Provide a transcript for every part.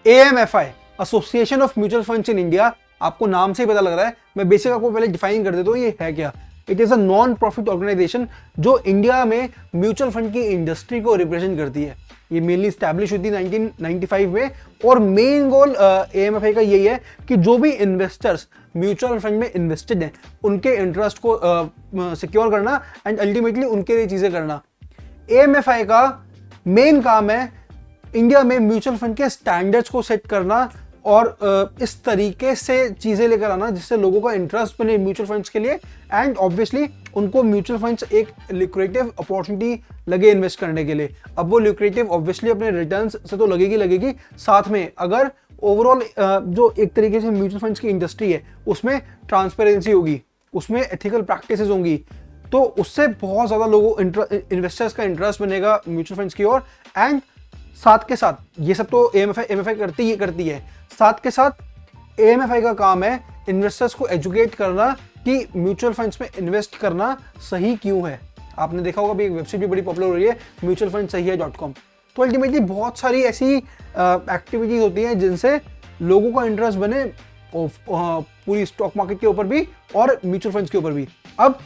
AMFI, association of mutual funds in India, आपको नाम से ही पता लग रहा है, मैं बेसिक आपको पहले डिफाइन कर देता हूँ ये है क्या। It is a non profit organisation जो इंडिया में म्यूचुअल फंड की इंडस्ट्री को रिप्रेजेंट करती है। ये मेनली स्टैब्लिश हुई थी 1995 में, और मेन गोल AMFI का यही है कि जो भी इन्वेस्टर्स म्यूचुअल फंड में इन्वेस्टेड हैं उनके इंटरेस्ट को सिक्योर करना एंड अल्टीमेटली उनके लिए चीज़ें करना। AMFI का मेन काम है इंडिया में म्यूचुअल फंड के स्टैंडर्ड्स को सेट करना और इस तरीके से चीज़ें लेकर आना जिससे लोगों का इंटरेस्ट बने म्यूचुअल फंड्स के लिए, एंड ऑब्वियसली उनको म्यूचुअल फंड्स एक लिक्रेटिव अपॉर्चुनिटी लगे इन्वेस्ट करने के लिए। अब वो लिक्रेटिव ऑब्वियसली अपने रिटर्न्स से तो लगेगी, साथ में अगर ओवरऑल जो एक तरीके से म्यूचुअल फंड्स की इंडस्ट्री है उसमें ट्रांसपेरेंसी होगी, उसमें एथिकल प्रैक्टिसेस होंगी, तो उससे बहुत ज़्यादा लोगों इन्वेस्टर्स का इंटरेस्ट बनेगा म्यूचुअल फंड्स की ओर। एंड साथ के साथ ये सब तो AMFI करती है, साथ के साथ AMFI का काम है इन्वेस्टर्स को एजुकेट करना कि म्यूचुअल फंड्स में इन्वेस्ट करना सही क्यों है। आपने देखा होगा, अभी एक वेबसाइट भी बड़ी पॉपुलर हो रही है mutualfundsahihai.com। तो अल्टीमेटली बहुत सारी ऐसी एक्टिविटीज होती हैं जिनसे लोगों का इंटरेस्ट बने पूरी स्टॉक मार्केट के ऊपर भी और म्यूचुअल फंड्स के ऊपर भी। अब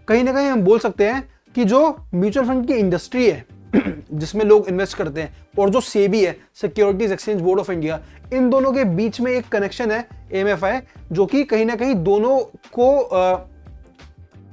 कहीं ना कहीं हम बोल सकते हैं कि जो म्यूचुअल फंड की इंडस्ट्री है जिसमें लोग इन्वेस्ट करते हैं, और जो सेबी है, securities exchange board of India, इन दोनों के बीच में एक कनेक्शन है AMFI, जो कि कहीं ना कहीं दोनों को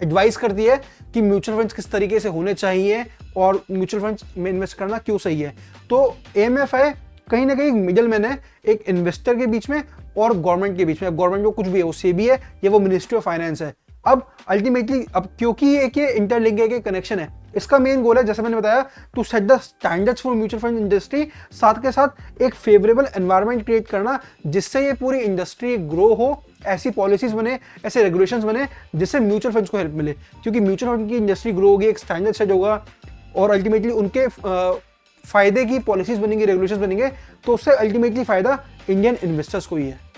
एडवाइस करती है कि म्यूचुअल फंड्स किस तरीके से होने चाहिए और म्यूचुअल फंड्स में इन्वेस्ट करना क्यों सही है। तो AMFI कहीं ना कहीं मिडल मैन है एक इन्वेस्टर के बीच में और गवर्नमेंट के बीच में। गवर्नमेंट जो कुछ भी है वो सेबी है या वो मिनिस्ट्री ऑफ फाइनेंस है। अब अल्टीमेटली अब क्योंकि ये इंटरलिंक है, कनेक्शन है, इसका मेन गोल है जैसे मैंने बताया to set the standards for mutual fund industry, साथ के साथ एक फेवरेबल एनवायरनमेंट क्रिएट करना जिससे ये पूरी इंडस्ट्री ग्रो हो, ऐसी पॉलिसीज बने, ऐसे रेगुलेशंस बने जिससे म्यूचुअल फंड्स को हेल्प मिले। क्योंकि म्यूचुअल फंड की इंडस्ट्री ग्रो होगी, एक स्टैंडर्ड सेट होगा और अल्टीमेटली उनके फायदे की पॉलिसीज बनेंगी, रेगुलेशंस बनेंगे, तो उससे अल्टीमेटली फायदा इंडियन इन्वेस्टर्स को ही है।